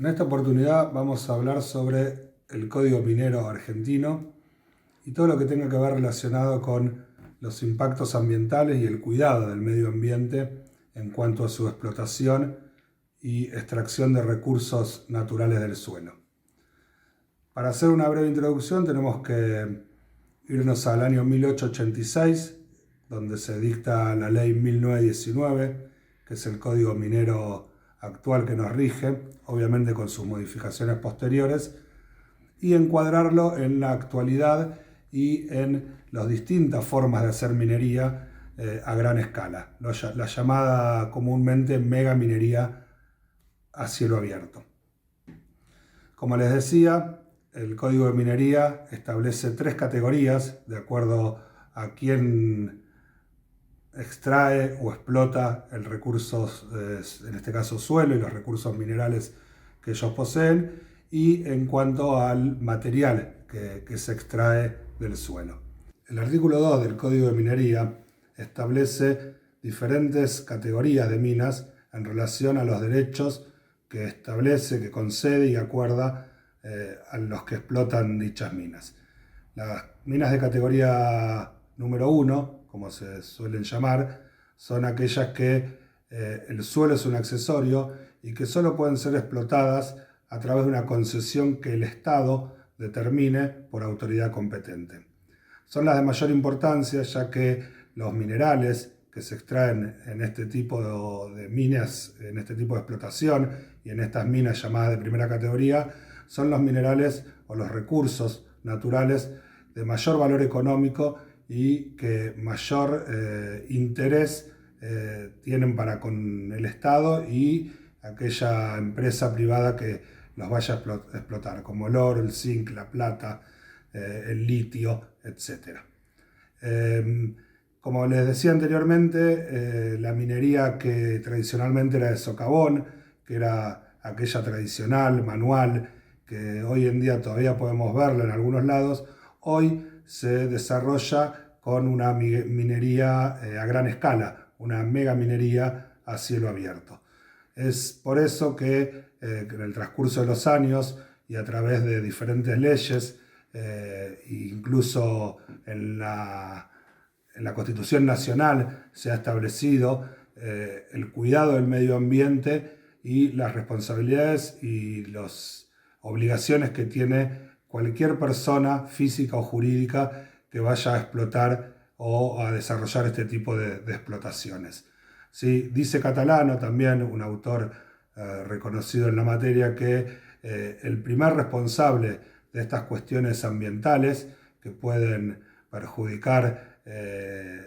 En esta oportunidad vamos a hablar sobre el Código Minero argentino y todo lo que tenga que ver relacionado con los impactos ambientales y el cuidado del medio ambiente en cuanto a su explotación y extracción de recursos naturales del suelo. Para hacer una breve introducción tenemos que irnos al año 1886, donde se dicta la ley 1919, que es el Código Minero actual que nos rige, obviamente con sus modificaciones posteriores, y encuadrarlo en la actualidad y en las distintas formas de hacer minería a gran escala, la llamada comúnmente megaminería a cielo abierto. Como les decía, el Código de Minería establece 3 categorías de acuerdo a quién extrae o explota el recurso, en este caso suelo, y los recursos minerales que ellos poseen, y en cuanto al material que se extrae del suelo. El artículo 2 del Código de Minería establece diferentes categorías de minas en relación a los derechos que establece, que concede y acuerda a los que explotan dichas minas. Las minas de categoría número 1, como se suelen llamar, son aquellas que el suelo es un accesorio y que solo pueden ser explotadas a través de una concesión que el Estado determine por autoridad competente. Son las de mayor importancia, ya que los minerales que se extraen en este tipo de minas, en este tipo de explotación y en estas minas llamadas de primera categoría, son los minerales o los recursos naturales de mayor valor económico y que mayor interés tienen para con el Estado y aquella empresa privada que los vaya a explotar, como el oro, el zinc, la plata, el litio, etc. Como les decía anteriormente, la minería que tradicionalmente era de socavón, que era aquella tradicional, manual, que hoy en día todavía podemos verla en algunos lados, hoy se desarrolla con una minería a gran escala, una mega minería a cielo abierto. Es por eso que en el transcurso de los años y a través de diferentes leyes, incluso en la Constitución Nacional se ha establecido el cuidado del medio ambiente y las responsabilidades y las obligaciones que tiene cualquier persona física o jurídica que vaya a explotar o a desarrollar este tipo de explotaciones. ¿Sí? Dice Catalano, también un autor reconocido en la materia, que el primer responsable de estas cuestiones ambientales que pueden perjudicar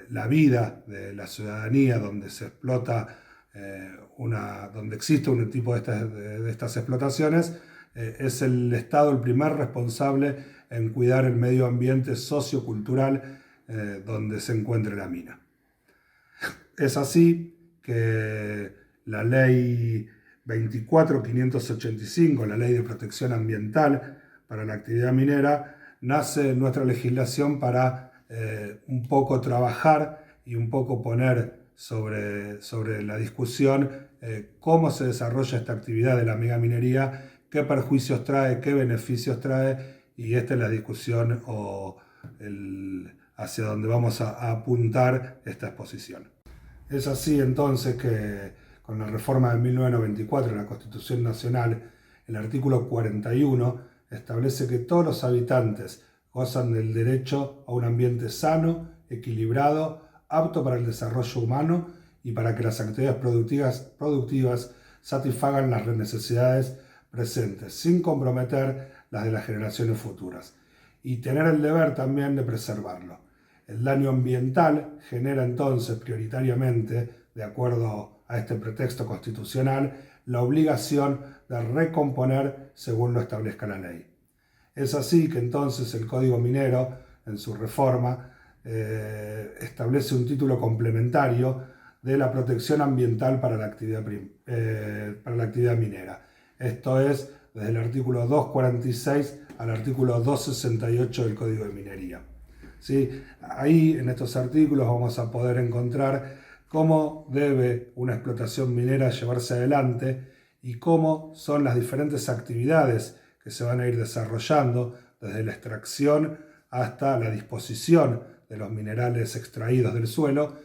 la vida de la ciudadanía, donde se explota, donde existe un tipo de estas explotaciones, es el Estado el primer responsable en cuidar el medio ambiente sociocultural donde se encuentre la mina. Es así que la ley 24.585, la ley de protección ambiental para la actividad minera, nace en nuestra legislación para un poco trabajar y un poco poner sobre la discusión cómo se desarrolla esta actividad de la megaminería, qué perjuicios trae, qué beneficios trae, y esta es la discusión hacia donde vamos a apuntar esta exposición. Es así entonces que con la reforma de 1994 de la Constitución Nacional, el artículo 41 establece que todos los habitantes gozan del derecho a un ambiente sano, equilibrado, apto para el desarrollo humano y para que las actividades productivas satisfagan las necesidades presentes, sin comprometer las de las generaciones futuras, y tener el deber también de preservarlo. El daño ambiental genera entonces prioritariamente, de acuerdo a este pretexto constitucional, la obligación de recomponer según lo establezca la ley. Es así que entonces el Código Minero, en su reforma, establece un título complementario de la protección ambiental para la actividad minera. Esto es desde el artículo 246 al artículo 268 del Código de Minería. ¿Sí? Ahí, en estos artículos, vamos a poder encontrar cómo debe una explotación minera llevarse adelante y cómo son las diferentes actividades que se van a ir desarrollando desde la extracción hasta la disposición de los minerales extraídos del suelo,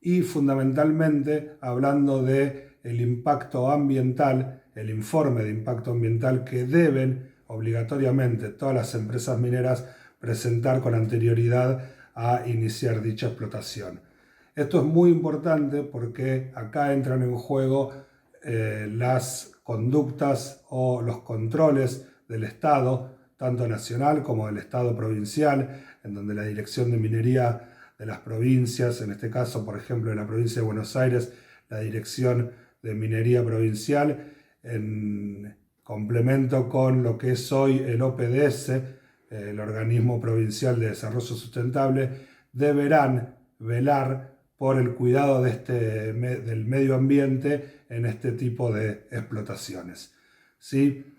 y fundamentalmente hablando del impacto ambiental, el informe de impacto ambiental que deben obligatoriamente todas las empresas mineras presentar con anterioridad a iniciar dicha explotación. Esto es muy importante porque acá entran en juego las conductas o los controles del Estado, tanto nacional como del Estado provincial, en donde la Dirección de Minería de las provincias, en este caso, por ejemplo, en la provincia de Buenos Aires, la Dirección de Minería Provincial, en complemento con lo que es hoy el OPDS, el Organismo Provincial de Desarrollo Sustentable, deberán velar por el cuidado del medio ambiente en este tipo de explotaciones. ¿Sí?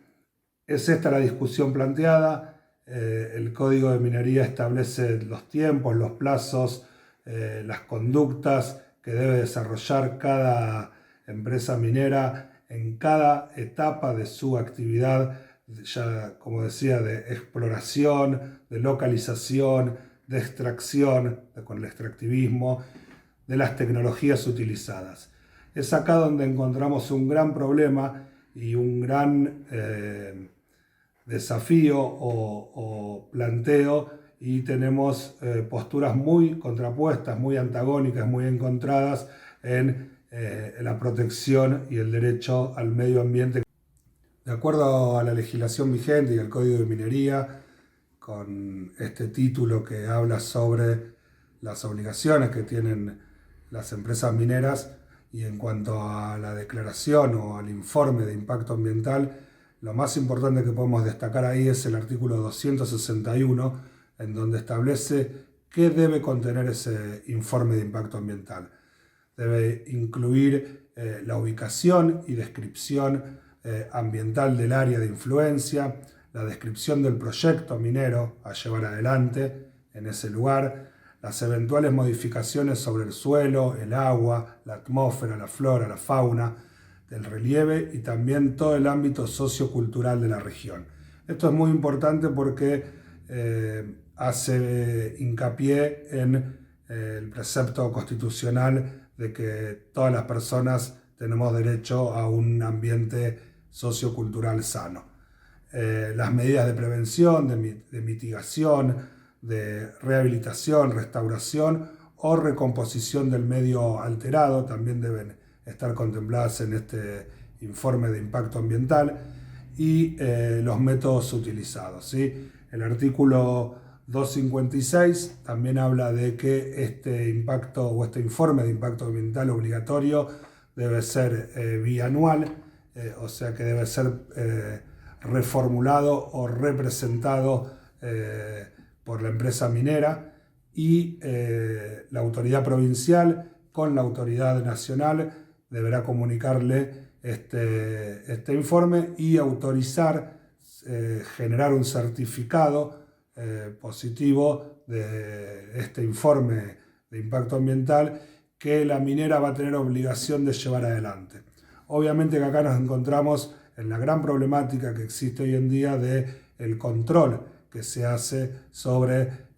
Es esta la discusión planteada. El Código de Minería establece los tiempos, los plazos, las conductas que debe desarrollar cada empresa minera en cada etapa de su actividad, ya como decía, de exploración, de localización, de extracción, con el extractivismo, de las tecnologías utilizadas. Es acá donde encontramos un gran problema y un gran desafío o planteo, y tenemos posturas muy contrapuestas, muy antagónicas, muy encontradas en la protección y el derecho al medio ambiente. De acuerdo a la legislación vigente y al Código de Minería, con este título que habla sobre las obligaciones que tienen las empresas mineras, y en cuanto a la declaración o al informe de impacto ambiental, lo más importante que podemos destacar ahí es el artículo 261, en donde establece qué debe contener ese informe de impacto ambiental. Debe incluir la ubicación y descripción ambiental del área de influencia, la descripción del proyecto minero a llevar adelante en ese lugar, las eventuales modificaciones sobre el suelo, el agua, la atmósfera, la flora, la fauna, del relieve, y también todo el ámbito sociocultural de la región. Esto es muy importante porque hace hincapié en el precepto constitucional de que todas las personas tenemos derecho a un ambiente sociocultural sano. Las medidas de prevención, de mitigación, de rehabilitación, restauración o recomposición del medio alterado también deben estar contempladas en este informe de impacto ambiental, y los métodos utilizados, ¿sí? El artículo 256 también habla de que este impacto o este informe de impacto ambiental obligatorio debe ser bianual, o sea que debe ser reformulado o representado por la empresa minera, y la autoridad provincial con la autoridad nacional deberá comunicarle este informe y autorizar generar un certificado positivo de este informe de impacto ambiental que la minera va a tener obligación de llevar adelante. Obviamente que acá nos encontramos en la gran problemática que existe hoy en día del control que se hace sobre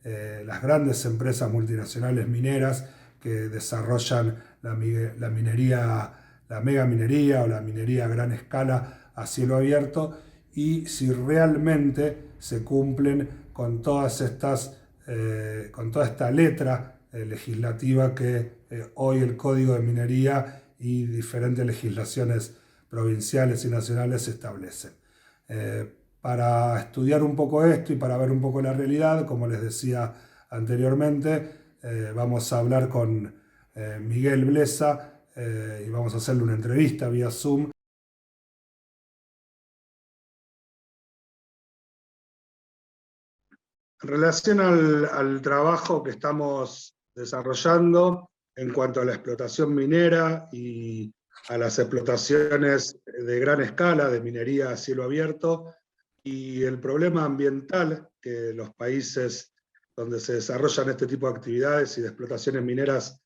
las grandes empresas multinacionales mineras que desarrollan la minería, la megaminería o la minería a gran escala a cielo abierto, y si realmente se cumplen con todas estas, con toda esta letra legislativa que hoy el Código de Minería y diferentes legislaciones provinciales y nacionales establecen. Para estudiar un poco esto y para ver un poco la realidad, como les decía anteriormente, vamos a hablar con Miguel Blesa y vamos a hacerle una entrevista vía Zoom. En relación al trabajo que estamos desarrollando en cuanto a la explotación minera y a las explotaciones de gran escala de minería a cielo abierto, y el problema ambiental que los países donde se desarrollan este tipo de actividades y de explotaciones mineras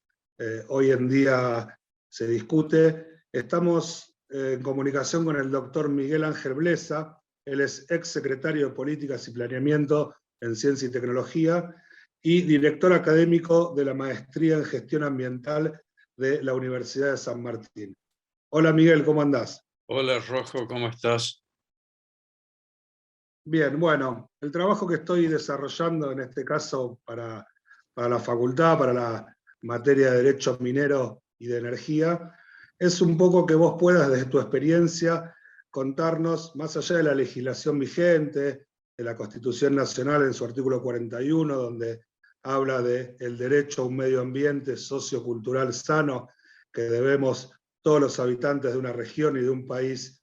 hoy en día se discute, estamos en comunicación con el doctor Miguel Ángel Blesa. Él es ex secretario de Políticas y Planeamiento en Ciencia y Tecnología y director académico de la Maestría en Gestión Ambiental de la Universidad de San Martín. Hola Miguel, ¿cómo andás? Hola Rojo, ¿cómo estás? Bien, bueno, el trabajo que estoy desarrollando en este caso para la facultad, para la materia de Derecho Minero y de Energía, es un poco que vos puedas desde tu experiencia contarnos, más allá de la legislación vigente, de la Constitución Nacional en su artículo 41, donde habla del derecho a un medio ambiente sociocultural sano que debemos todos los habitantes de una región y de un país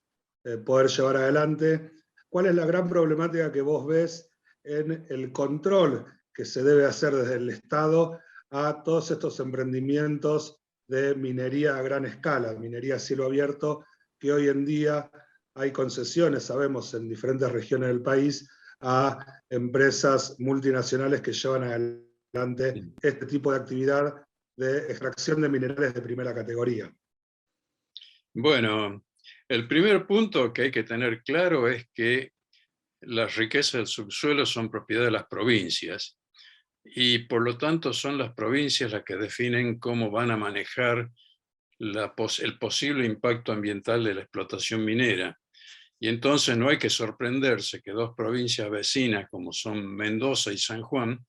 poder llevar adelante. ¿Cuál es la gran problemática que vos ves en el control que se debe hacer desde el Estado a todos estos emprendimientos de minería a gran escala, minería a cielo abierto, que hoy en día hay concesiones, sabemos, en diferentes regiones del país a empresas multinacionales que llevan adelante este tipo de actividad de extracción de minerales de primera categoría? Bueno, el primer punto que hay que tener claro es que las riquezas del subsuelo son propiedad de las provincias y por lo tanto son las provincias las que definen cómo van a manejar el posible impacto ambiental de la explotación minera. Y entonces no hay que sorprenderse que dos provincias vecinas como son Mendoza y San Juan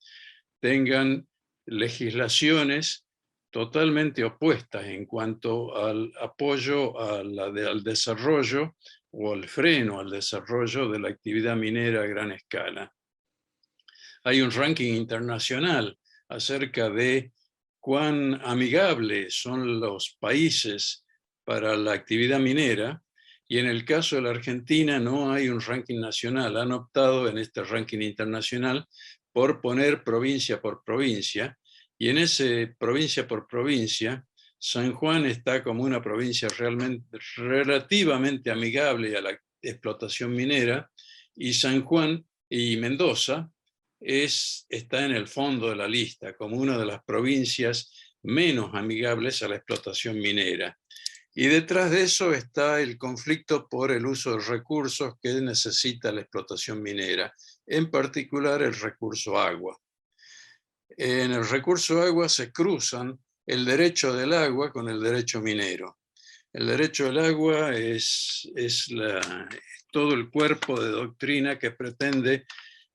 tengan legislaciones totalmente opuestas en cuanto al apoyo al desarrollo o al freno al desarrollo de la actividad minera a gran escala. Hay un ranking internacional acerca de cuán amigables son los países para la actividad minera, y en el caso de la Argentina no hay un ranking nacional. Han optado en este ranking internacional por poner provincia por provincia, y en ese provincia por provincia, San Juan está como una provincia relativamente amigable a la explotación minera, y San Juan y Mendoza está en el fondo de la lista como una de las provincias menos amigables a la explotación minera. Y detrás de eso está el conflicto por el uso de recursos que necesita la explotación minera, en particular el recurso agua. En el recurso agua se cruzan el derecho del agua con el derecho minero. El derecho del agua es todo el cuerpo de doctrina que pretende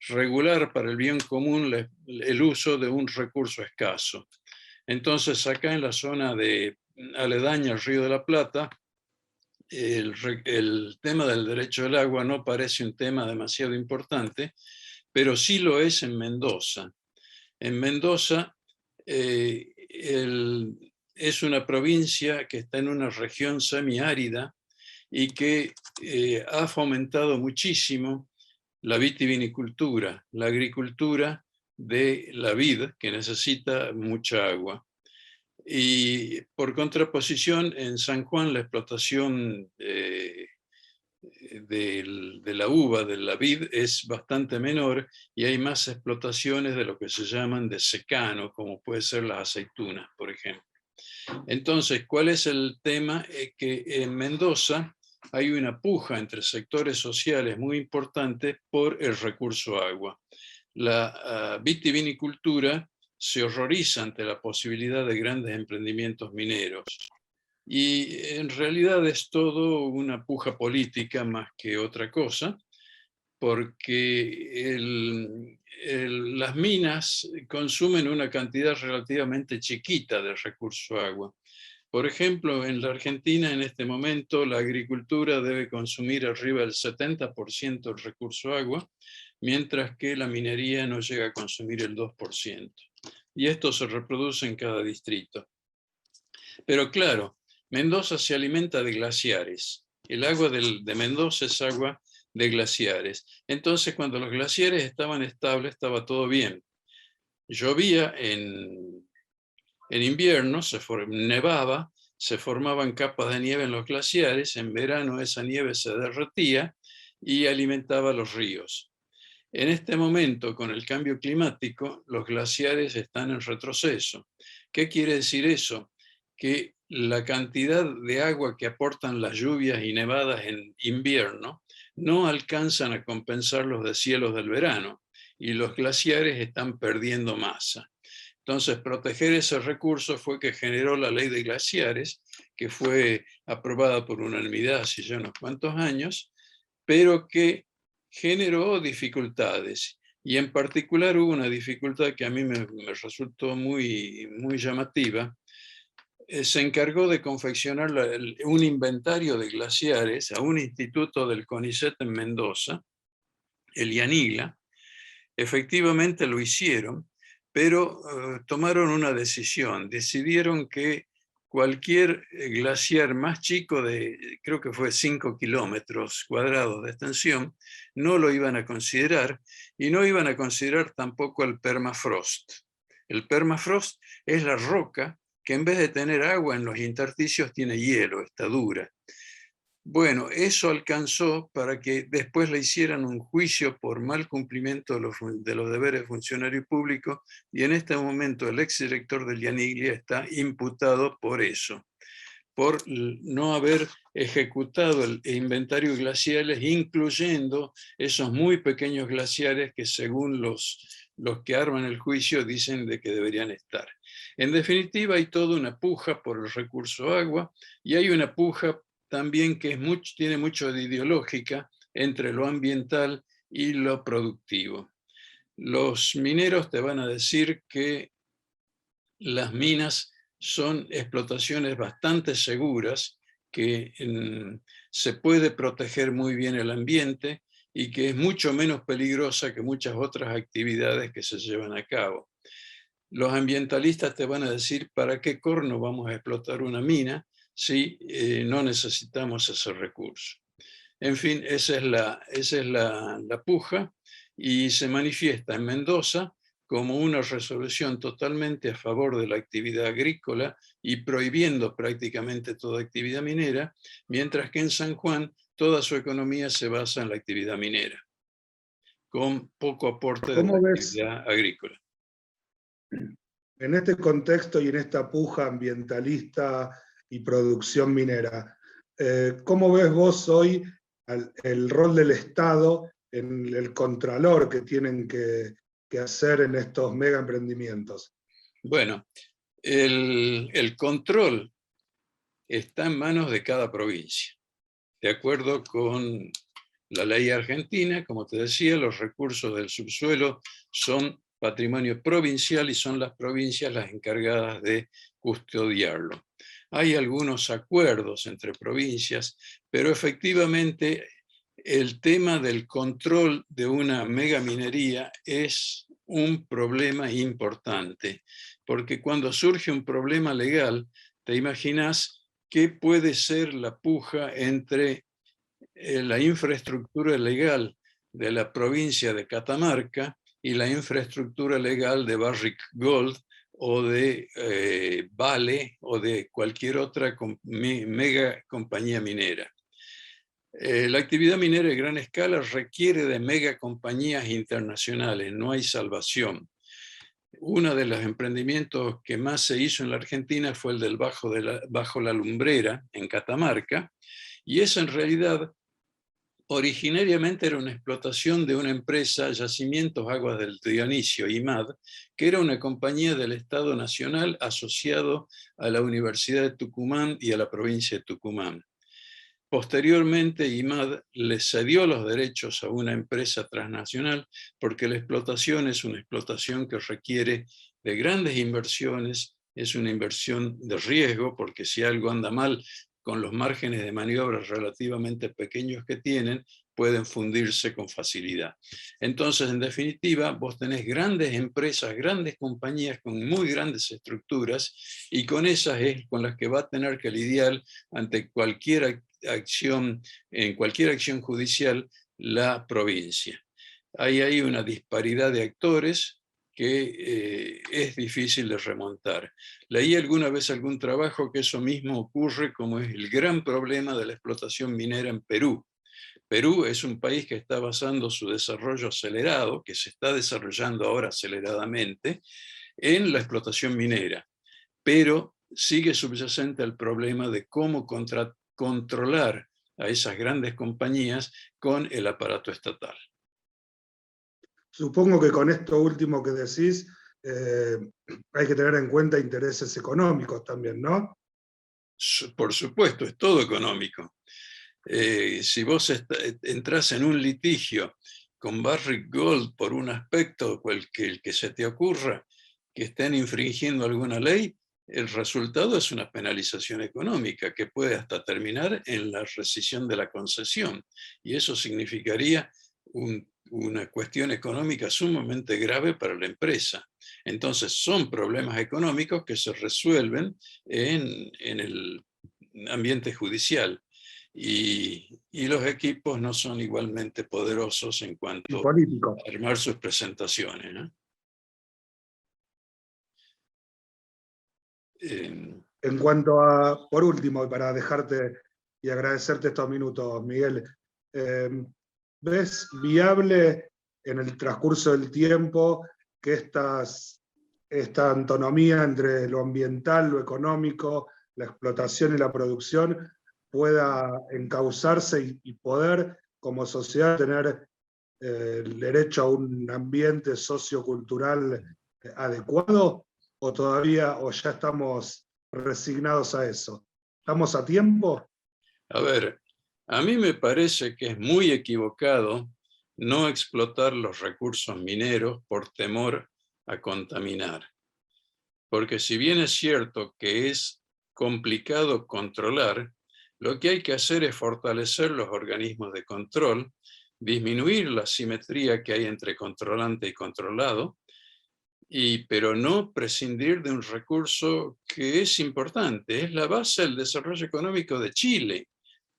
regular para el bien común el uso de un recurso escaso. Entonces, acá en la zona de aledaña al Río de la Plata, el tema del derecho del agua no parece un tema demasiado importante, pero sí lo es en Mendoza. En Mendoza es una provincia que está en una región semiárida y que ha fomentado muchísimo la vitivinicultura, la agricultura de la vid, que necesita mucha agua. Y por contraposición, en San Juan la explotación de la uva, de la vid, es bastante menor y hay más explotaciones de lo que se llaman de secano, como puede ser las aceitunas, por ejemplo. Entonces, ¿cuál es el tema? Que en Mendoza hay una puja entre sectores sociales muy importante por el recurso agua. La vitivinicultura se horroriza ante la posibilidad de grandes emprendimientos mineros. Y en realidad es todo una puja política más que otra cosa, porque las minas consumen una cantidad relativamente chiquita de recurso agua. Por ejemplo, en la Argentina en este momento la agricultura debe consumir arriba del 70% del recurso agua, mientras que la minería no llega a consumir el 2%. Y esto se reproduce en cada distrito. Pero claro, Mendoza se alimenta de glaciares. El agua de Mendoza es agua de glaciares. Entonces, cuando los glaciares estaban estables, estaba todo bien. Llovía en invierno, nevaba, se formaban capas de nieve en los glaciares, en verano esa nieve se derretía y alimentaba los ríos. En este momento, con el cambio climático, los glaciares están en retroceso. ¿Qué quiere decir eso? Que la cantidad de agua que aportan las lluvias y nevadas en invierno no alcanzan a compensar los deshielos del verano y los glaciares están perdiendo masa. Entonces, proteger ese recurso fue que generó la ley de glaciares, que fue aprobada por unanimidad hace ya unos cuantos años, pero que generó dificultades. Y en particular hubo una dificultad que a mí me resultó muy llamativa. Se encargó de confeccionar un inventario de glaciares a un instituto del CONICET en Mendoza, el IANIGLA. Efectivamente lo hicieron, pero tomaron una decisión. Decidieron que cualquier glaciar más chico de, creo que fue 5 kilómetros cuadrados de extensión, no lo iban a considerar, y no iban a considerar tampoco el permafrost. El permafrost es la roca que en vez de tener agua en los intersticios tiene hielo, está dura. Bueno, eso alcanzó para que después le hicieran un juicio por mal cumplimiento de los deberes de funcionario público, y en este momento el exdirector del IANIGLA está imputado por eso, por no haber ejecutado el inventario de glaciares, incluyendo esos muy pequeños glaciares que según los que arman el juicio dicen de que deberían estar. En definitiva, hay toda una puja por el recurso agua, y hay una puja también que tiene mucho de ideológica entre lo ambiental y lo productivo. Los mineros te van a decir que las minas son explotaciones bastante seguras, que se puede proteger muy bien el ambiente y que es mucho menos peligrosa que muchas otras actividades que se llevan a cabo. Los ambientalistas te van a decir, ¿para qué corno vamos a explotar una mina si no necesitamos ese recurso? En fin, esa es la puja, y se manifiesta en Mendoza como una resolución totalmente a favor de la actividad agrícola y prohibiendo prácticamente toda actividad minera, mientras que en San Juan toda su economía se basa en la actividad minera, con poco aporte de la ¿Cómo ves actividad agrícola. en este contexto y en esta puja ambientalista y producción minera, cómo ves vos hoy el rol del Estado en el contralor que tienen que hacer en estos mega emprendimientos? Bueno, el control está en manos de cada provincia. De acuerdo con la ley argentina, como te decía, los recursos del subsuelo son patrimonio provincial y son las provincias las encargadas de custodiarlo. Hay algunos acuerdos entre provincias, pero efectivamente el tema del control de una megaminería es un problema importante, porque cuando surge un problema legal, te imaginas qué puede ser la puja entre la infraestructura legal de la provincia de Catamarca y la infraestructura legal de Barrick Gold o de Vale o de cualquier otra mega compañía minera. La actividad minera de gran escala requiere de mega compañías internacionales, no hay salvación. Uno de los emprendimientos que más se hizo en la Argentina fue el del Bajo la Lumbrera, en Catamarca, y eso en realidad originariamente era una explotación de una empresa, Yacimientos Aguas del Dionisio, IMAD, que era una compañía del Estado Nacional asociado a la Universidad de Tucumán y a la provincia de Tucumán. Posteriormente, IMAD le cedió los derechos a una empresa transnacional porque la explotación es una explotación que requiere de grandes inversiones, es una inversión de riesgo, porque si algo anda mal, con los márgenes de maniobra relativamente pequeños que tienen, pueden fundirse con facilidad. Entonces, en definitiva, vos tenés grandes empresas, grandes compañías con muy grandes estructuras, y con esas es con las que va a tener que lidiar ante cualquier acción, en cualquier acción judicial, la provincia. Hay ahí una disparidad de actores que es difícil de remontar. Leí alguna vez algún trabajo que eso mismo ocurre, como es el gran problema de la explotación minera en Perú. Perú es un país que está basando su desarrollo acelerado, que se está desarrollando ahora aceleradamente, en la explotación minera. Pero sigue subyacente el problema de cómo controlar a esas grandes compañías con el aparato estatal. Supongo que con esto último que decís, hay que tener en cuenta intereses económicos también, ¿no? Por supuesto, es todo económico. Si vos entras en un litigio con Barrick Gold por un aspecto el que se te ocurra, que estén infringiendo alguna ley, el resultado es una penalización económica que puede hasta terminar en la rescisión de la concesión. Y eso significaría una cuestión económica sumamente grave para la empresa. Entonces son problemas económicos que se resuelven en el ambiente judicial. Y los equipos no son igualmente poderosos en cuanto a armar sus presentaciones, ¿no? En cuanto a, por último, para dejarte y agradecerte estos minutos, Miguel, ¿ves viable en el transcurso del tiempo que esta antonomía entre lo ambiental, lo económico, la explotación y la producción pueda encauzarse y poder, como sociedad, tener el derecho a un ambiente sociocultural adecuado? ¿O todavía, o ya estamos resignados a eso? ¿Estamos a tiempo? A ver, a mí me parece que es muy equivocado no explotar los recursos mineros por temor a contaminar. Porque si bien es cierto que es complicado controlar, lo que hay que hacer es fortalecer los organismos de control, disminuir la simetría que hay entre controlante y controlado, pero no prescindir de un recurso que es importante, es la base del desarrollo económico de Chile,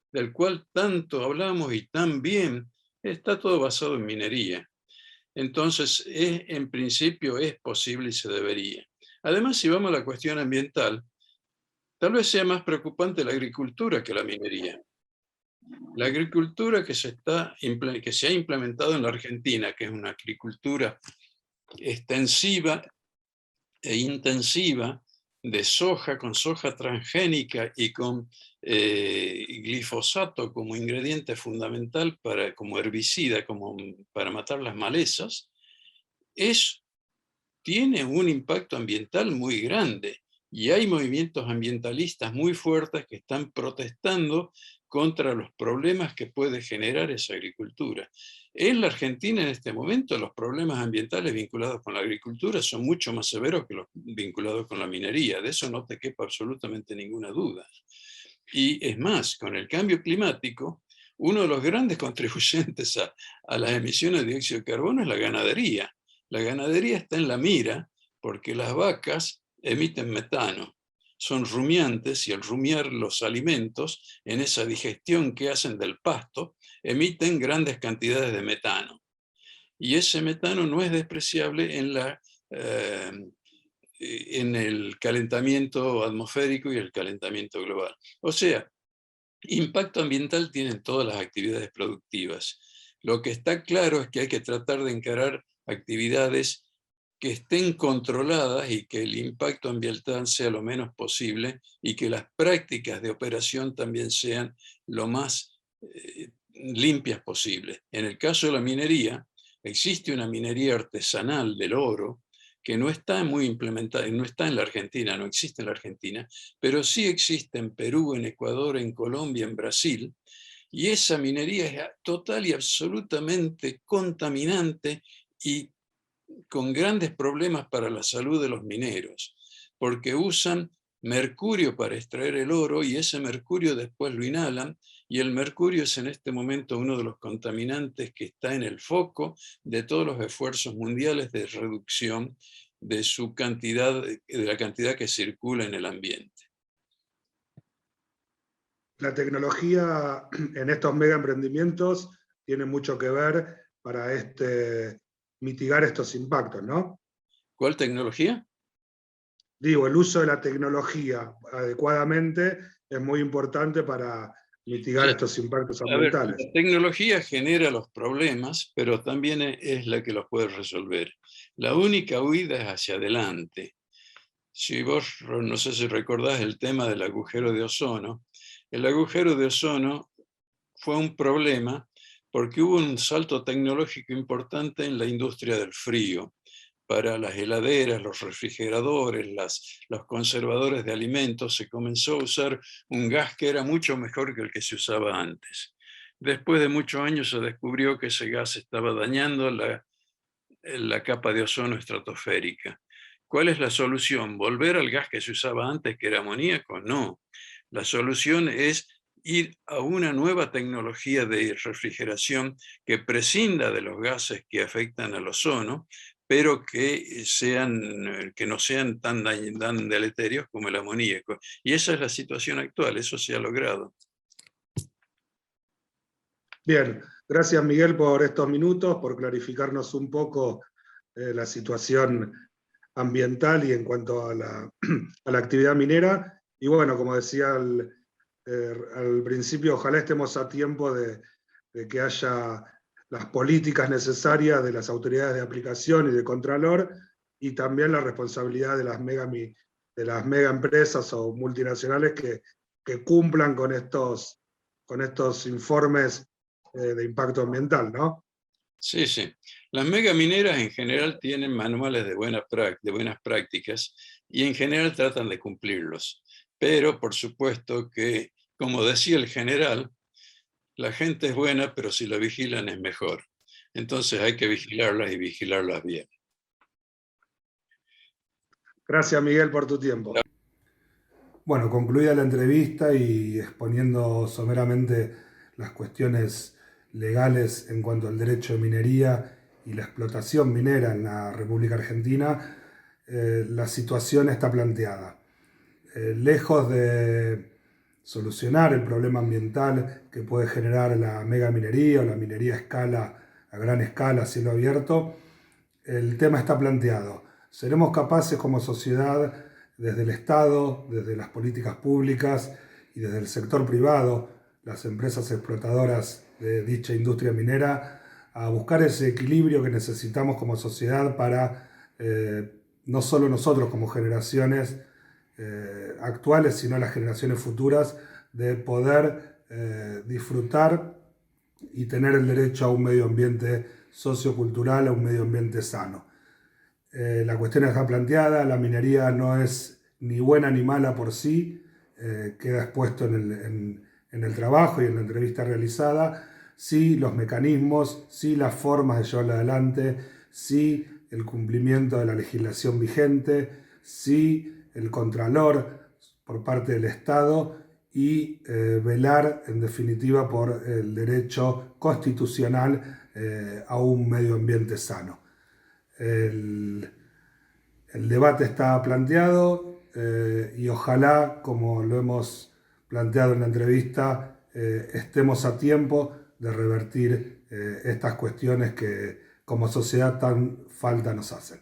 del cual tanto hablamos y tan bien, está todo basado en minería. Entonces, en principio es posible y se debería. Además, si vamos a la cuestión ambiental, tal vez sea más preocupante la agricultura que la minería. La agricultura que se ha implementado en la Argentina, que es una agricultura extensiva e intensiva de soja, con soja transgénica y con glifosato como ingrediente fundamental como herbicida, para matar las malezas, tiene un impacto ambiental muy grande. Y hay movimientos ambientalistas muy fuertes que están protestando contra los problemas que puede generar esa agricultura. En la Argentina en este momento los problemas ambientales vinculados con la agricultura son mucho más severos que los vinculados con la minería. De eso no te quepa absolutamente ninguna duda. Y es más, con el cambio climático, uno de los grandes contribuyentes a las emisiones de dióxido de carbono es la ganadería. La ganadería está en la mira porque las vacas emiten metano. Son rumiantes y al rumiar los alimentos, en esa digestión que hacen del pasto, emiten grandes cantidades de metano. Y ese metano no es despreciable en el calentamiento atmosférico y el calentamiento global. O sea, impacto ambiental tienen todas las actividades productivas. Lo que está claro es que hay que tratar de encarar actividades que estén controladas y que el impacto ambiental sea lo menos posible y que las prácticas de operación también sean lo más limpias posible. En el caso de la minería, existe una minería artesanal del oro que no está muy implementada, no está en la Argentina, no existe en la Argentina, pero sí existe en Perú, en Ecuador, en Colombia, en Brasil, y esa minería es total y absolutamente contaminante y con grandes problemas para la salud de los mineros, porque usan mercurio para extraer el oro y ese mercurio después lo inhalan, y el mercurio es en este momento uno de los contaminantes que está en el foco de todos los esfuerzos mundiales de reducción de su cantidad, de la cantidad que circula en el ambiente. La tecnología en estos mega emprendimientos tiene mucho que ver para mitigar estos impactos, ¿no? ¿Cuál tecnología? Digo, el uso de la tecnología adecuadamente es muy importante para mitigar estos impactos A ver, ambientales. la tecnología genera los problemas, pero también es la que los puede resolver. La única huida es hacia adelante. Si vos, no sé si recordás el tema del agujero de ozono, el agujero de ozono fue un problema porque hubo un salto tecnológico importante en la industria del frío, para las heladeras, los refrigeradores, los conservadores de alimentos. Se comenzó a usar un gas que era mucho mejor que el que se usaba antes. Después de muchos años se descubrió que ese gas estaba dañando la capa de ozono estratosférica. ¿Cuál es la solución? ¿Volver al gas que se usaba antes, que era amoníaco? No. La solución es ir a una nueva tecnología de refrigeración que prescinda de los gases que afectan al ozono, pero que no sean tan deleterios como el amoníaco. Y esa es la situación actual, eso se ha logrado. Bien, gracias Miguel por estos minutos, por clarificarnos un poco la situación ambiental y en cuanto a la actividad minera. Y bueno, como decía al principio, ojalá estemos a tiempo de que haya las políticas necesarias de las autoridades de aplicación y de contralor, y también la responsabilidad de las mega empresas o multinacionales que cumplan con estos informes de impacto ambiental, ¿no? Sí, sí. Las megamineras en general tienen manuales de buenas prácticas y en general tratan de cumplirlos. Pero por supuesto que, como decía el general, la gente es buena, pero si la vigilan es mejor. Entonces hay que vigilarlas y vigilarlas bien. Gracias Miguel por tu tiempo. Bueno, concluida la entrevista y exponiendo someramente las cuestiones legales en cuanto al derecho de minería y la explotación minera en la República Argentina, la situación está planteada. Lejos de solucionar el problema ambiental que puede generar la megaminería o la minería a gran escala, a cielo abierto, el tema está planteado. ¿Seremos capaces como sociedad, desde el Estado, desde las políticas públicas y desde el sector privado, las empresas explotadoras de dicha industria minera, a buscar ese equilibrio que necesitamos como sociedad para no solo nosotros como generaciones actuales, sino las generaciones futuras, de poder disfrutar y tener el derecho a un medio ambiente sociocultural, a un medio ambiente sano? La cuestión está planteada, la minería no es ni buena ni mala por sí, queda expuesto en el trabajo y en la entrevista realizada, sí los mecanismos, sí las formas de llevarla adelante, sí el cumplimiento de la legislación vigente, sí el contralor por parte del Estado y velar en definitiva por el derecho constitucional a un medio ambiente sano. El debate está planteado y ojalá, como lo hemos planteado en la entrevista, estemos a tiempo de revertir estas cuestiones que como sociedad tan falta nos hacen.